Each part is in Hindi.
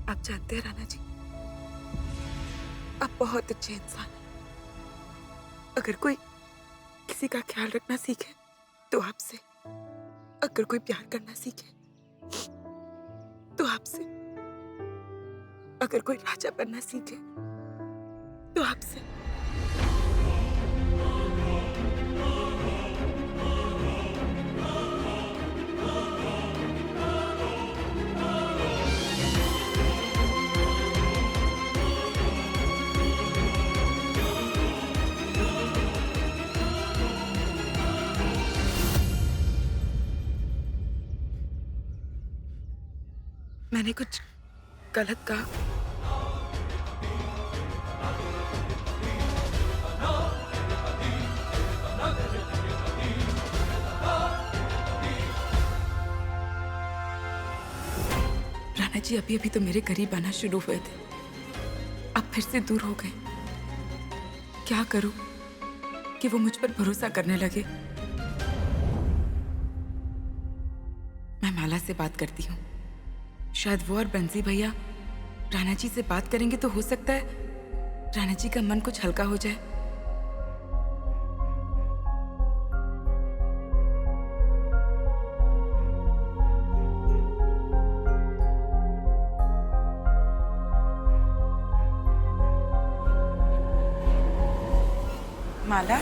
आप जानते हैं राणा जी, आप बहुत अच्छे इंसान हैं। अगर कोई किसी का ख्याल रखना सीखे तो आपसे, अगर कोई प्यार करना सीखे तो आपसे, अगर कोई राजा बनना सीखे तो आपसे। मैंने कुछ गलत कहा? राणा जी, अभी अभी तो मेरे करीब आना शुरू हुए थे, अब फिर से दूर हो गए। क्या करूं कि वो मुझ पर भरोसा करने लगे? मैं माला से बात करती हूँ, शायद वो और बंसी भैया राणा जी से बात करेंगे तो हो सकता है राणा जी का मन कुछ हल्का हो जाए। माला,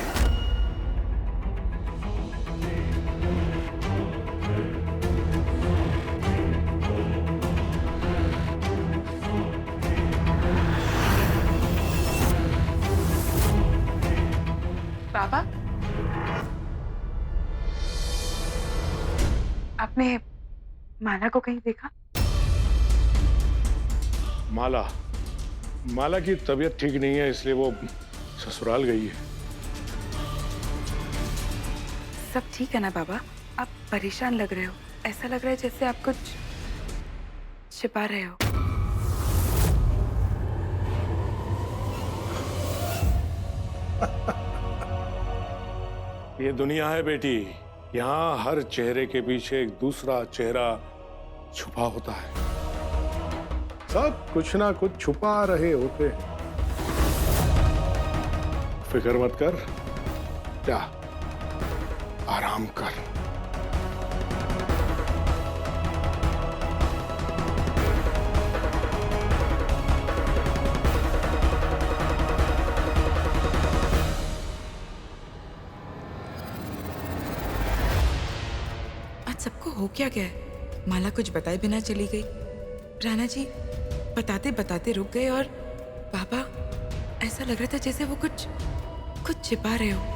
बाबा, आपने माला को कहीं देखा? माला माला की तबीयत ठीक नहीं है, इसलिए वो ससुराल गई है। सब ठीक है ना बाबा? आप परेशान लग रहे हो, ऐसा लग रहा है जैसे आप कुछ छिपा रहे हो। ये दुनिया है बेटी, यहाँ हर चेहरे के पीछे एक दूसरा चेहरा छुपा होता है। सब कुछ ना कुछ छुपा रहे होते हैं। फिक्र मत कर, जा आराम कर। आज सबको हो क्या गया है? माला कुछ बताए बिना चली गई। राणा जी बताते बताते रुक गए और बाबा, ऐसा लग रहा था जैसे वो कुछ कुछ छिपा रहे हो।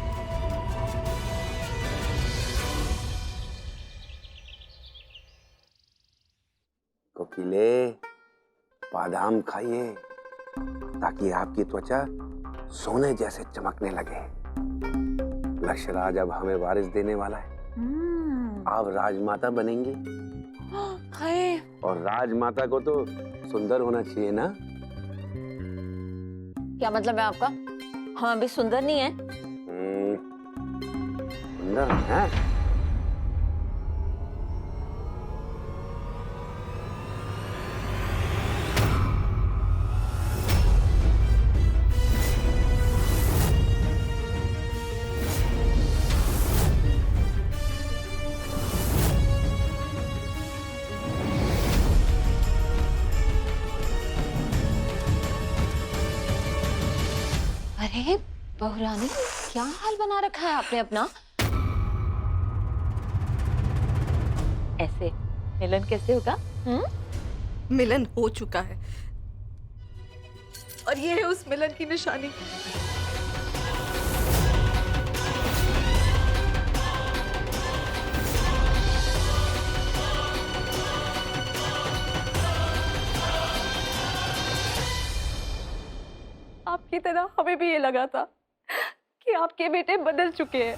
कोकिले, बादाम खाइए ताकि आपकी त्वचा सोने जैसे चमकने लगे। लक्षराज अब हमें वारिस देने वाला है। आप राजमाता बनेंगी। हाय, और राजमाता को तो सुंदर होना चाहिए ना? क्या मतलब है आपका? हम अभी सुंदर नहीं है? सुंदर है। अरे बहुरानी, क्या हाल बना रखा है आपने अपना? ऐसे मिलन कैसे होगा? मिलन हो चुका है और ये है उस मिलन की निशानी। आपकी तरह हमें भी ये लगा था कि आपके बेटे बदल चुके हैं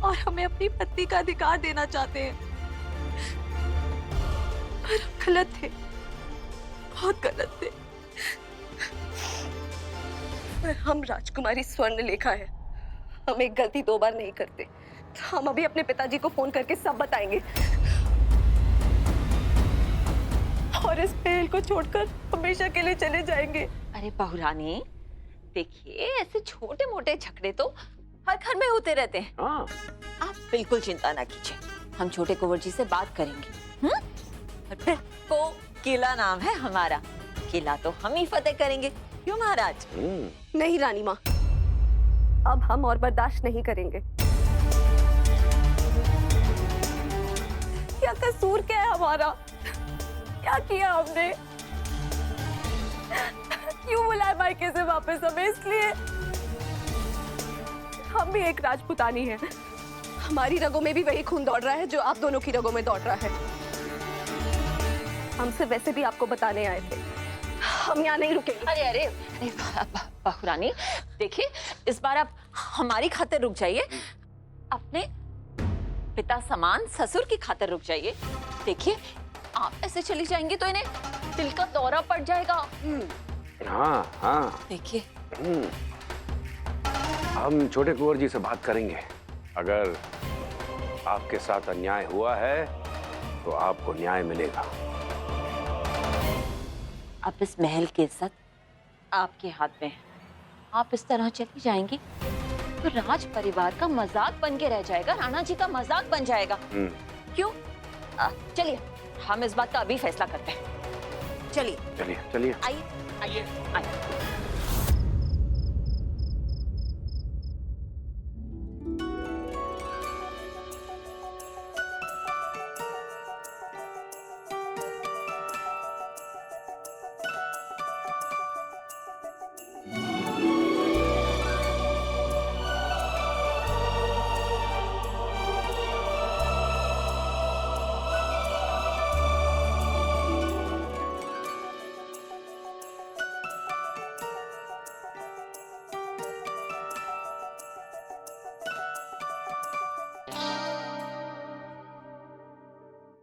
और हमें अपनी पत्नी का अधिकार देना चाहते हैं, पर हम गलत थे, बहुत गलत थे। पर हम राजकुमारी स्वर्णलेखा है, हम एक गलती दो बार नहीं करते। हम अभी अपने पिताजी को फोन करके सब बताएंगे। इस महल को छोड़कर हमेशा के लिए चले जाएंगे। अरे बहुरानी, देखिए ऐसे छोटे मोटे झगड़े तो हर घर में होते रहते हैं। हाँ। आप बिल्कुल चिंता ना कीजिए, हम छोटे कुंवर जी से बात करेंगे। और फिर को किला नाम है हमारा, किला तो हम ही फतेह करेंगे, क्यों महाराज? नहीं रानी माँ, अब हम और बर्दाश्त नहीं करेंगे। क्या कसूर क्या है हमारा? क्या किया हमने? क्यों बुलाए मायके से वापस हमें? इसलिए हम भी एक राजपुतानी हैं। हमारी रगों में भी वही खून दौड़ रहा है जो आप दोनों की रगों में दौड़ रहा है। हमसे वैसे भी आपको बताने आए थे, हम यहाँ नहीं रुकेंगे। अरे अरे अरे बहुरानी, देखिए इस बार आप हमारी खातिर रुक जाइए, अपने पिता समान ससुर की खातिर रुक जाइए। देखिए आप ऐसे चली जाएंगी तो इन्हें दिल का दौरा पड़ जाएगा। हाँ हाँ। देखिए हम छोटे कुंवर जी से बात करेंगे। अगर आपके साथ अन्याय हुआ है तो आपको न्याय मिलेगा। अब इस महल की इज्जत आपके हाथ में है। आप इस तरह चली जाएंगी तो राज परिवार का मजाक बन के रह जाएगा, राणा जी का मजाक बन जाएगा। क्यों? चलिए हम इस बात का अभी फैसला करते हैं। चलिए चलिए चलिए। आइए आइए आइए।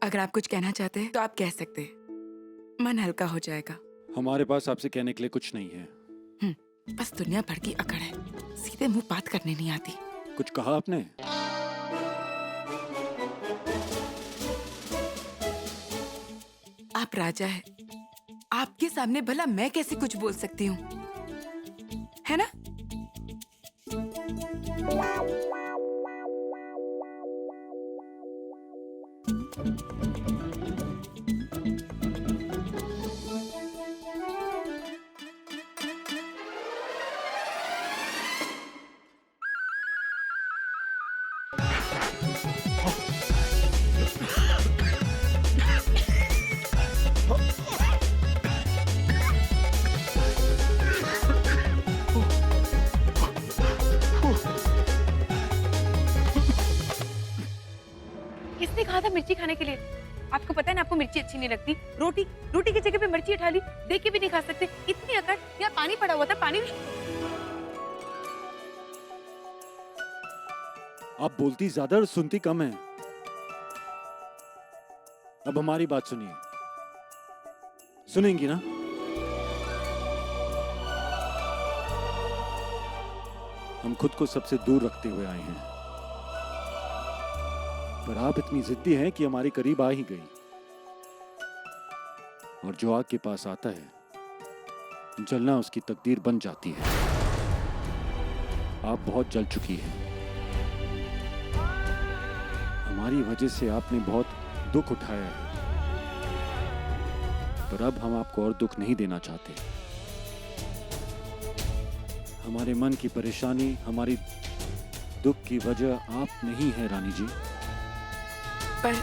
अगर आप कुछ कहना चाहते हैं तो आप कह सकते हैं, मन हल्का हो जाएगा। हमारे पास आपसे कहने के लिए कुछ नहीं है। बस दुनिया भर की अकड़ है, सीधे मुंह बात करने नहीं आती। कुछ कहा आपने? आप राजा है, आपके सामने भला मैं कैसे कुछ बोल सकती हूँ, है ना? किसने कहा था मिर्ची खाने के लिए? आपको पता है ना, आपको मिर्ची अच्छी नहीं लगती। रोटी रोटी की जगह पे मिर्ची उठा ली, देख के भी नहीं खा सकते। इतनी अकड़! यहाँ पानी पड़ा हुआ था, पानी भी। आप बोलती ज्यादा और सुनती कम है। अब हमारी बात सुनिए। सुनेंगी ना? हम खुद को सबसे दूर रखते हुए आए हैं, पर आप इतनी जिद्दी हैं कि हमारे करीब आ ही गई। और जो आग के पास आता है, जलना उसकी तकदीर बन जाती है। आप बहुत जल चुकी हैं। हमारी वजह से आपने बहुत दुख उठाया है, पर अब हम आपको और दुख नहीं देना चाहते। हमारे मन की परेशानी, हमारी दुख की वजह आप नहीं है रानी जी। पर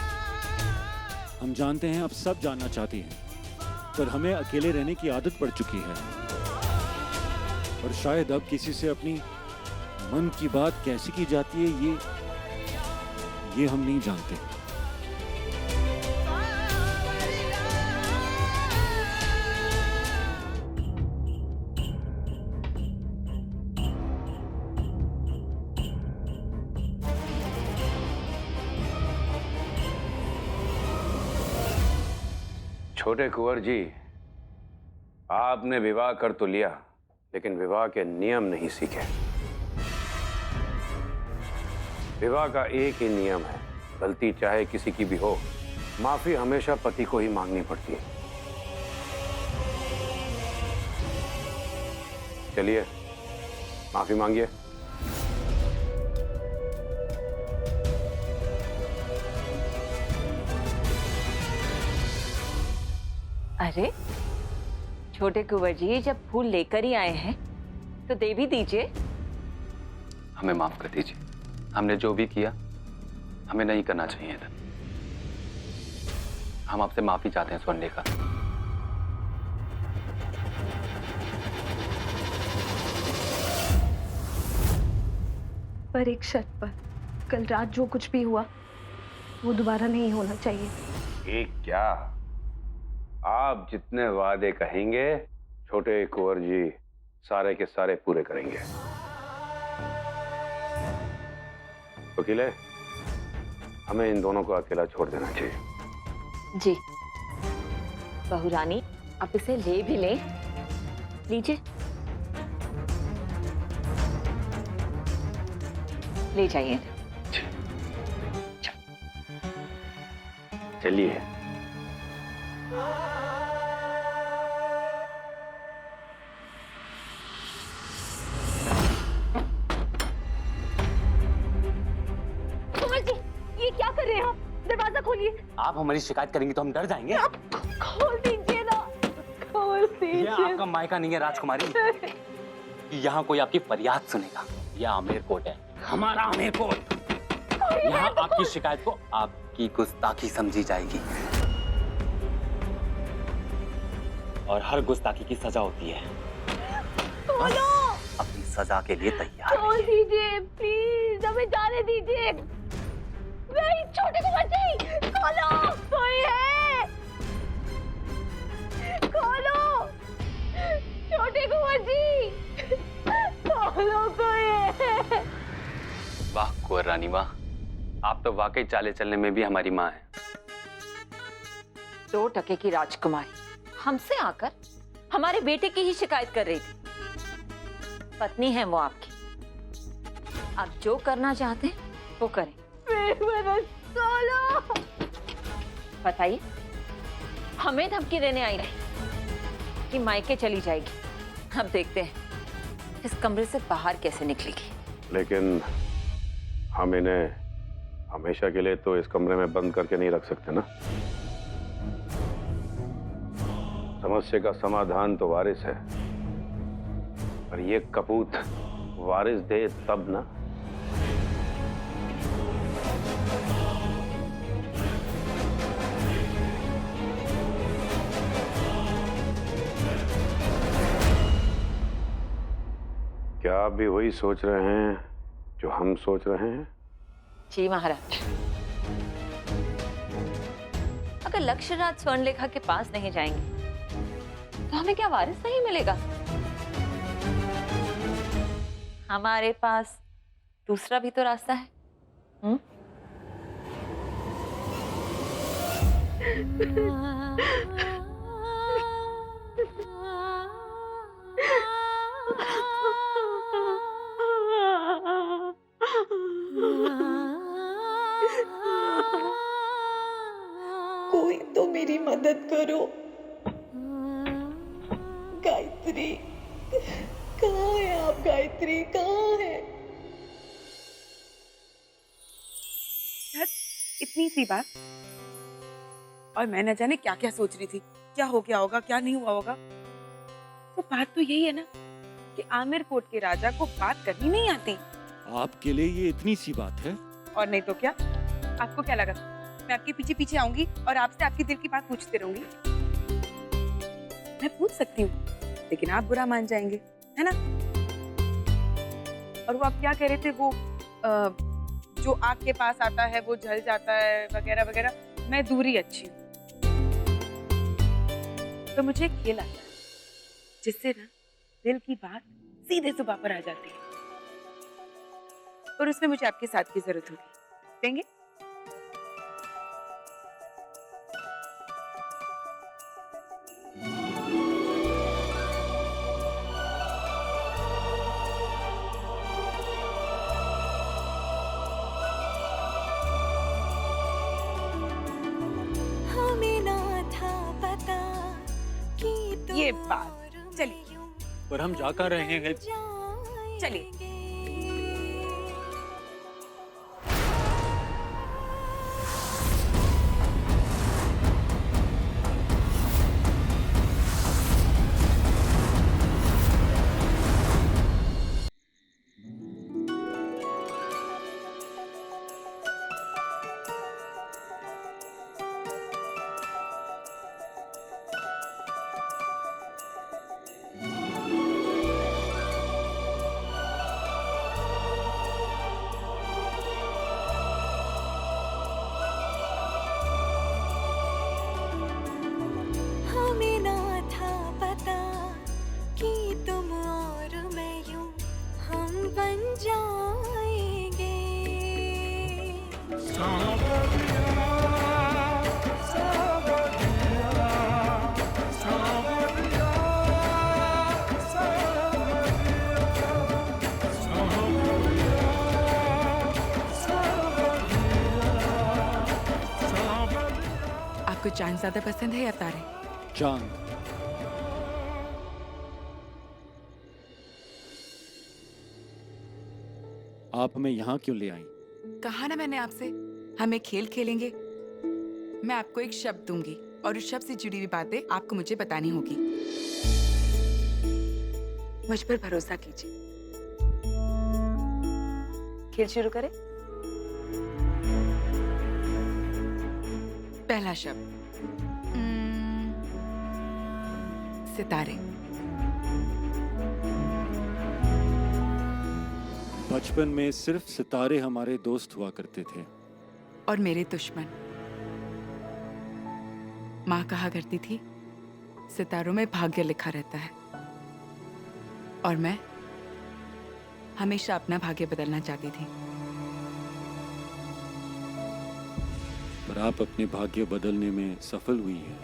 हम जानते हैं, आप सब जानना चाहती हैं, पर हमें अकेले रहने की आदत पड़ चुकी है। और शायद अब किसी से अपनी मन की बात कैसे की जाती है, ये हम नहीं जानते। छोटे कुंवर जी, आपने विवाह कर तो लिया, लेकिन विवाह के नियम नहीं सीखे। विवाह का एक ही नियम है, गलती चाहे किसी की भी हो, माफी हमेशा पति को ही मांगनी पड़ती है। चलिए माफी मांगिए। अरे छोटे कुंवर जी, जब फूल लेकर ही आए हैं तो दे भी दीजिए। हमें माफ कर दीजिए, हमने जो भी किया हमें नहीं करना चाहिए था। हम आपसे माफी चाहते हैं स्वर्णलेखा। पर एक शर्त पर, कल रात जो कुछ भी हुआ वो दोबारा नहीं होना चाहिए। एक क्या, आप जितने वादे कहेंगे छोटे कुंवर जी सारे के सारे पूरे करेंगे। वकील, हमें इन दोनों को अकेला छोड़ देना चाहिए। जी बहू रानी, आप इसे ले भी ले लीजिए, ले जाइए। चलिए। कुंवर जी, ये क्या कर रहे हैं आप? दरवाजा खोलिए। आप हमारी शिकायत करेंगे तो हम डर जाएंगे। आप खोल दीजिए ना, खोल दीजिए। ये आपका मायका नहीं है राजकुमारी, यहाँ कोई आपकी फरियाद सुनेगा। यह आमेर कोर्ट है, हमारा आमेर कोर्ट। यहाँ आपकी शिकायत को आपकी गुस्ताखी समझी जाएगी और हर गुस्ताखी की सजा होती है। खोलो। अपनी सजा के लिए तैयार खोल दीजिए प्लीज, हमें जाने दीजिए। नहीं, छोटे कुंवर जी, खोलो, कोई है, खोलो। छोटे कुंवर जी, खोलो, कोई है। वाह कुंवर रानी वाह, आप तो वाकई चाले चलने में भी हमारी माँ है। 2 टके की राजकुमारी हमसे आकर हमारे बेटे की ही शिकायत कर रही थी। पत्नी है वो आपकी, आप जो करना चाहते हैं वो करें। बताइए, हमें धमकी देने आई थी कि मायके चली जाएगी। अब देखते हैं इस कमरे से बाहर कैसे निकलेगी। लेकिन हम इन्हें हमेशा के लिए तो इस कमरे में बंद करके नहीं रख सकते ना। समस्या का समाधान तो वारिस है, पर ये कपूत वारिस दे तब ना। क्या आप भी वही सोच रहे हैं जो हम सोच रहे हैं? जी महाराज, अगर लक्ष्यराज स्वर्णलेखा के पास नहीं जाएंगे तो हमें क्या वारिस नहीं मिलेगा? हमारे पास दूसरा भी तो रास्ता है। कोई तो मेरी मदद करो। गायत्री, कहाँ है आप? गायत्री कहाँ है? इतनी सी बात और मैं न जाने क्या क्या सोच रही थी, क्या हो गया होगा, क्या नहीं हुआ होगा। तो बात तो यही है ना कि आमिर कोर्ट के राजा को बात करनी नहीं आती। आपके लिए ये इतनी सी बात है? और नहीं तो क्या, आपको क्या लगा मैं आपके पीछे पीछे आऊंगी और आपसे आपके दिल की बात पूछते रहूंगी? मैं पूछ सकती हूँ, लेकिन आप बुरा मान जाएंगे, है ना? और वो आप क्या कह रहे थे, वो जो आग के पास आता है वो जल जाता है वगैरह वगैरह। मैं दूरी अच्छी हूँ, तो मुझे एक खेल आता है जिससे ना दिल की बात सीधे जुबान पर आ जाती है, और उसमें मुझे आपके साथ की जरूरत होगी। देंगे? ये बात, चलिए पर हम जा कर रहे हैं। चलिए। हमें ना था पता कि तुम और मैं यूं हम बन जाएंगे। आपको चांद ज्यादा पसंद है या तारे? चांद। आप हमें यहाँ क्यों ले आई? कहा ना मैंने आपसे, हम एक खेल खेलेंगे। मैं आपको एक शब्द दूंगी और उस शब्द से जुड़ी हुई बातें आपको मुझे बतानी होगी। मुझ पर भरोसा कीजिए। खेल शुरू करें। पहला शब्द सितारे। बचपन में सिर्फ सितारे हमारे दोस्त हुआ करते थे। और मेरे दुश्मन। माँ कहा करती थी, सितारों में भाग्य लिखा रहता है। और मैं हमेशा अपना भाग्य बदलना चाहती थी। पर आप अपने भाग्य बदलने में सफल हुई हैं।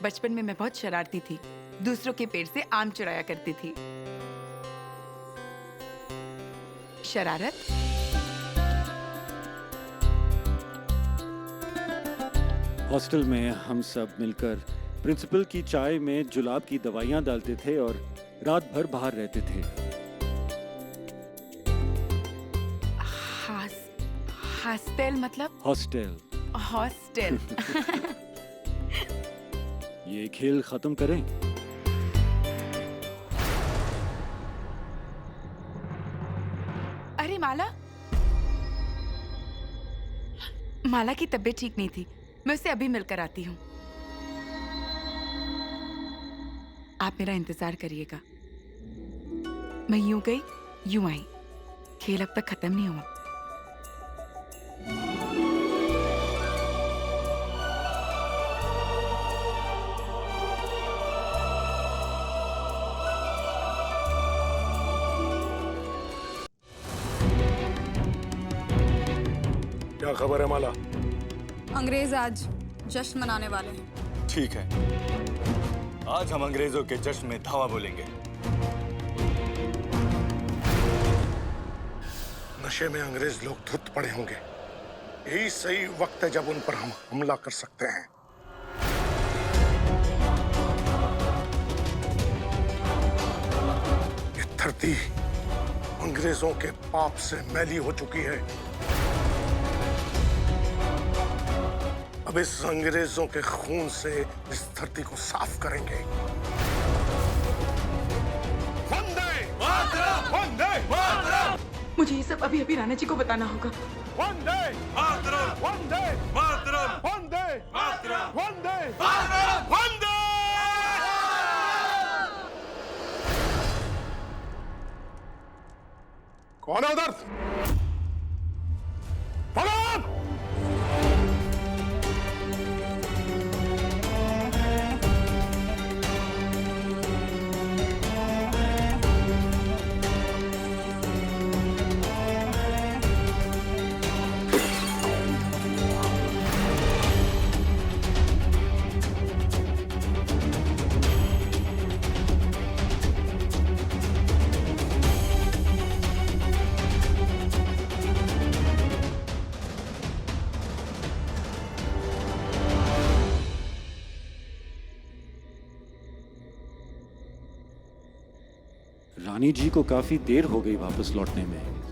बचपन में मैं बहुत शरारती थी। दूसरों के पेड़ से आम चुराया करती थी। शरारत। हॉस्टल में हम सब मिलकर प्रिंसिपल की चाय में जुलाब की दवाइयां डालते थे और रात भर बाहर रहते थे। हॉस्टल मतलब? हॉस्टल। हॉस्टल। ये खेल खत्म करें। अरे माला की तबीयत ठीक नहीं थी। मैं उसे अभी मिलकर आती हूँ। आप मेरा इंतजार करिएगा। मैं यूं गई यूं आई। खेल अब तक खत्म नहीं हुआ। क्या खबर है माला? अंग्रेज आज जश्न मनाने वाले हैं। ठीक है, आज हम अंग्रेजों के जश्न में धावा बोलेंगे। नशे में अंग्रेज लोग धुत पड़े होंगे। यही सही वक्त है जब उन पर हम हमला कर सकते हैं। ये धरती अंग्रेजों के पाप से मैली हो चुकी है। अब इस अंग्रेजों के खून से इस धरती को साफ करेंगे। वंदे मातरम! वंदे मातरम! मुझे ये सब अभी अभी राणा जी को बताना होगा। वंदे मातरम! वंदे मातरम! वंदे मातरम! वंदे मातरम! वंदे! कौन है उधर? प्रणाम! रानी जी को काफी देर हो गई वापस लौटने में।